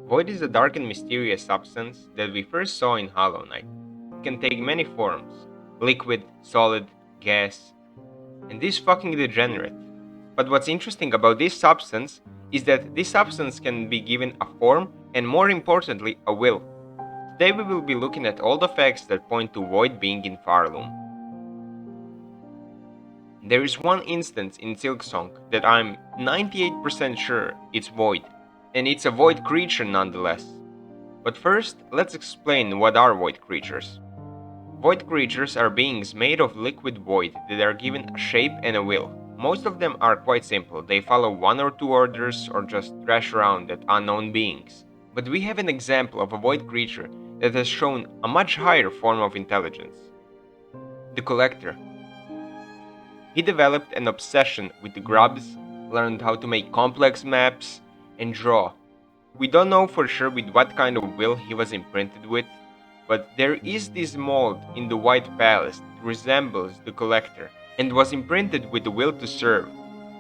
Void is a dark and mysterious substance that we first saw in Hollow Knight. It can take many forms: liquid, solid, gas, and this fucking degenerate. But what's interesting about this substance is that this substance can be given a form and, more importantly, a will. Today we will be looking at all the facts that point to Void being in Pharloom. There is one instance in Silksong that I'm 98% sure it's Void, and it's a Void creature nonetheless. But first, let's explain what are Void creatures. Void creatures are beings made of liquid void that are given a shape and a will. Most of them are quite simple, they follow one or two orders or just thrash around at unknown beings. But we have an example of a void creature that has shown a much higher form of intelligence. The Collector. He developed an obsession with the grubs, learned how to make complex maps, and draw. We don't know for sure with what kind of will he was imprinted with, but there is this mold in the White Palace that resembles the Collector, and was imprinted with the will to serve.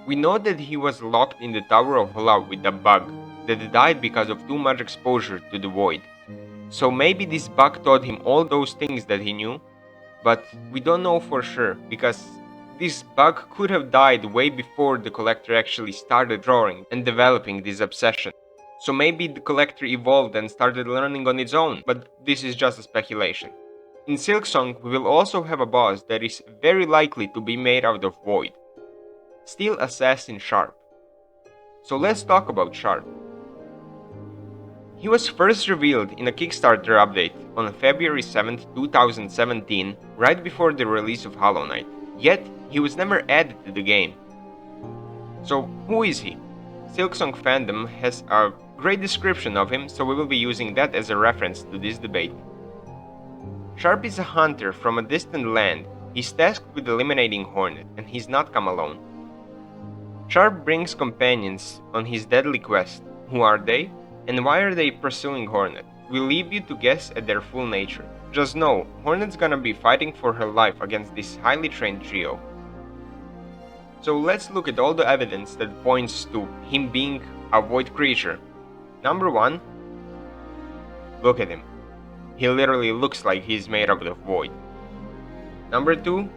We know that he was locked in the Tower of Love with a bug that died because of too much exposure to the void. So maybe this bug taught him all those things that he knew, but we don't know for sure because this bug could have died way before the Collector actually started drawing and developing this obsession. So maybe the Collector evolved and started learning on its own, but this is just a speculation. In Silksong, we will also have a boss that is very likely to be made out of void. Steel Assassin Sharp. So let's talk about Sharp. He was first revealed in a Kickstarter update on February 7, 2017, right before the release of Hollow Knight, yet he was never added to the game. So who is he? Silksong fandom has a great description of him, so we will be using that as a reference to this debate. Sharp is a hunter from a distant land. He's tasked with eliminating Hornet, and he's not come alone. Sharp brings companions on his deadly quest. Who are they? And why are they pursuing Hornet? We'll leave you to guess at their full nature. Just know, Hornet's gonna be fighting for her life against this highly trained trio. So let's look at all the evidence that points to him being a void creature. Number 1. Look at him. He literally looks like he's made out of void. Number 2.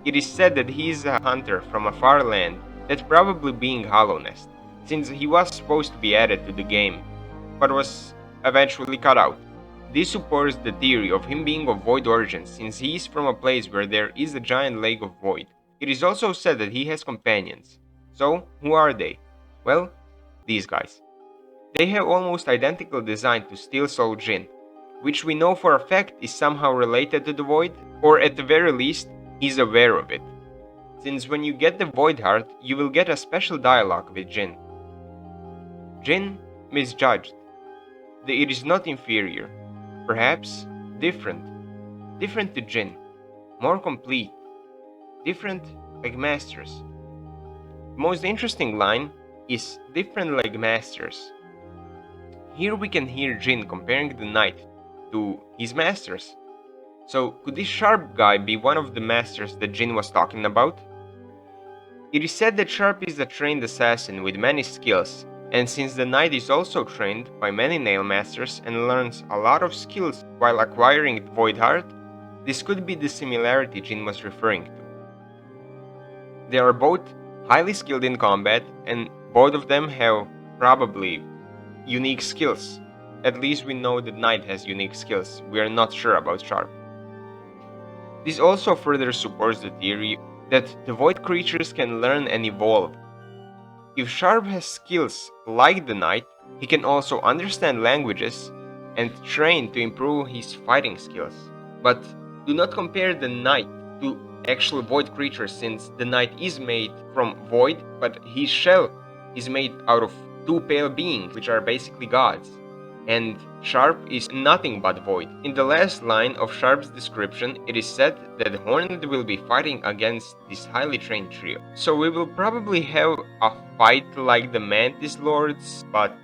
It is said that he is a hunter from a far land, that probably being Hollow Nest, since he was supposed to be added to the game, but was eventually cut out. This supports the theory of him being of void origin, since he is from a place where there is a giant lake of void. It is also said that he has companions. So, who are they? Well, these guys. They have almost identical design to Steel Soul Jin, which we know for a fact is somehow related to the void, or at the very least, he's aware of it. Since when you get the Void Heart, you will get a special dialogue with Jin. Jin misjudged. It is not inferior. Perhaps different. Different to Jin. More complete. Different like masters. The most interesting line is different like masters. Here we can hear Jin comparing the knight to his masters. So could this Sharp guy be one of the masters that Jin was talking about? It is said that Sharp is a trained assassin with many skills, and since the knight is also trained by many nail masters and learns a lot of skills while acquiring the Void Heart, this could be the similarity Jin was referring to. They are both highly skilled in combat, and both of them have probably unique skills. At least we know that Knight has unique skills, we are not sure about Sharp. This also further supports the theory that the void creatures can learn and evolve. If Sharp has skills like the Knight, he can also understand languages and train to improve his fighting skills. But do not compare the Knight to actual void creatures, since the Knight is made from void, but his shell is made out of two pale beings, which are basically gods. And Sharp is nothing but void. In the last line of Sharp's description, it is said that Hornet will be fighting against this highly trained trio. So we will probably have a fight like the Mantis Lords, but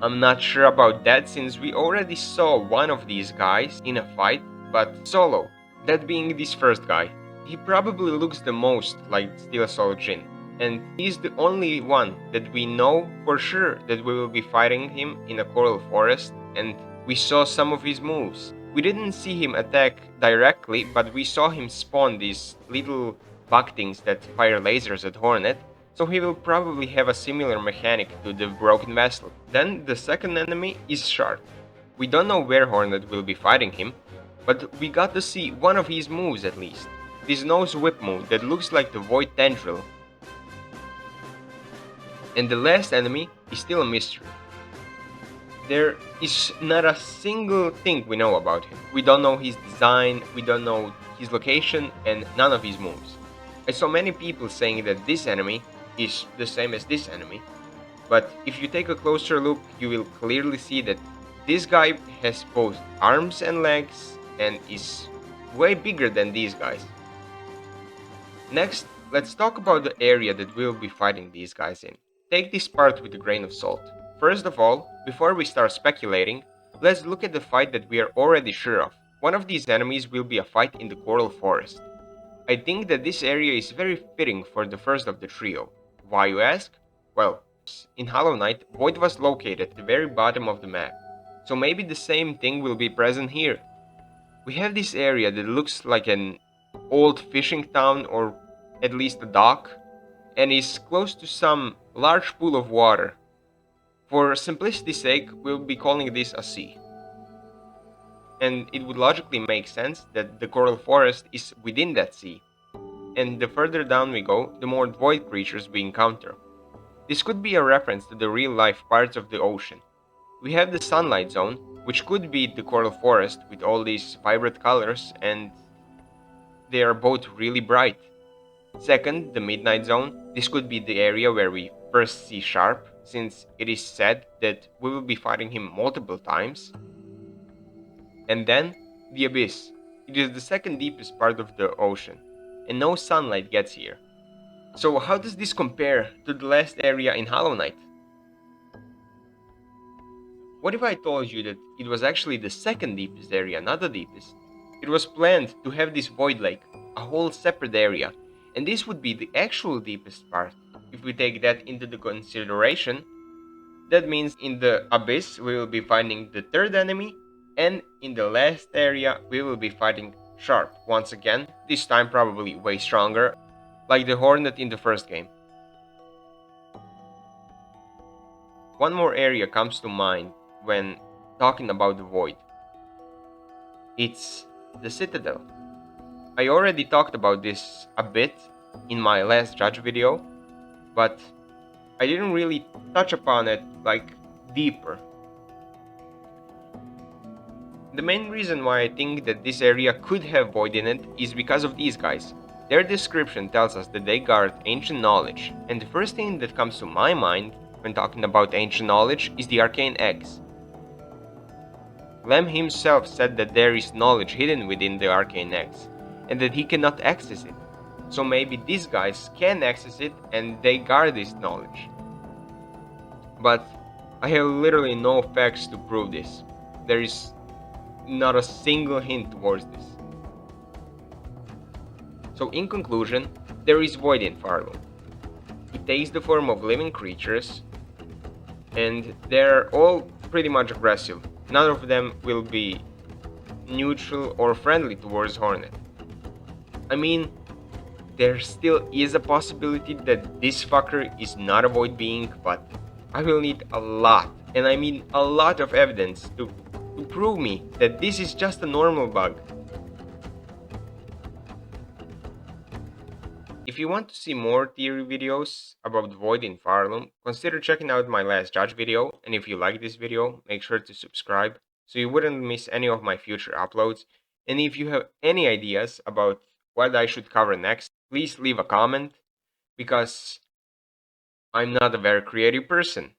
I'm not sure about that since we already saw one of these guys in a fight, but solo, that being this first guy. He probably looks the most like Steel Soul Jin. and he's the only one that we know for sure that we will be fighting him in a coral forest, and we saw some of his moves. We didn't see him attack directly, but we saw him spawn these little bug things that fire lasers at Hornet, so he will probably have a similar mechanic to the Broken Vessel. Then the second enemy is Shark. We don't know where Hornet will be fighting him, but we got to see one of his moves at least. This nose whip move that looks like the Void Tendril. And the last enemy is still a mystery. There is not a single thing we know about him. We don't know his design, we don't know his location, and none of his moves. I saw many people saying that this enemy is the same as this enemy, but if you take a closer look, you will clearly see that this guy has both arms and legs and is way bigger than these guys. Next, let's talk about the area that we'll be fighting these guys in. Take this part with a grain of salt. First of all, before we start speculating, let's look at the fight that we are already sure of. One of these enemies will be a fight in the Coral Forest. I think that this area is very fitting for the first of the trio. Why, you ask? Well, in Hollow Knight, Void was located at the very bottom of the map, so maybe the same thing will be present here. We have this area that looks like an old fishing town, or at least a dock, and is close to some large pool of water. For simplicity's sake, we'll be calling this a sea. And it would logically make sense that the coral forest is within that sea. And the further down we go, the more void creatures we encounter. This could be a reference to the real-life parts of the ocean. We have the sunlight zone, which could be the coral forest with all these vibrant colors, and they are both really bright. Second, the midnight zone. This could be the area where we first see Sharp, since it is said that we will be fighting him multiple times. And then, the abyss. It is the second deepest part of the ocean, and no sunlight gets here. So how does this compare to the last area in Hollow Knight? What if I told you that it was actually the second deepest area, not the deepest? It was planned to have this void lake, a whole separate area, and this would be the actual deepest part. If we take that into the consideration, that means in the abyss we will be finding the third enemy, and in the last area we will be fighting Sharp once again, this time probably way stronger, like the Hornet in the first game. One more area comes to mind when talking about the void. It's the Citadel. I already talked about this a bit in my last judge video, but I didn't really touch upon it like deeper. The main reason why I think that this area could have void in it is because of these guys. Their description tells us that they guard ancient knowledge, and the first thing that comes to my mind when talking about ancient knowledge is the arcane eggs. Lem himself said that there is knowledge hidden within the arcane eggs, and that he cannot access it. So maybe these guys can access it and they guard this knowledge. But I have literally no facts to prove this. There is not a single hint towards this. So in conclusion, there is void in Pharloom. It takes the form of living creatures, and they're all pretty much aggressive. None of them will be neutral or friendly towards Hornet. I mean, there still is a possibility that this fucker is not a void being, but I will need a lot, and I mean a lot of evidence to prove me that this is just a normal bug. If you want to see more theory videos about Void in Pharloom, consider checking out my last judge video, and if you like this video, make sure to subscribe so you wouldn't miss any of my future uploads. And if you have any ideas about what I should cover next, please leave a comment, because I'm not a very creative person.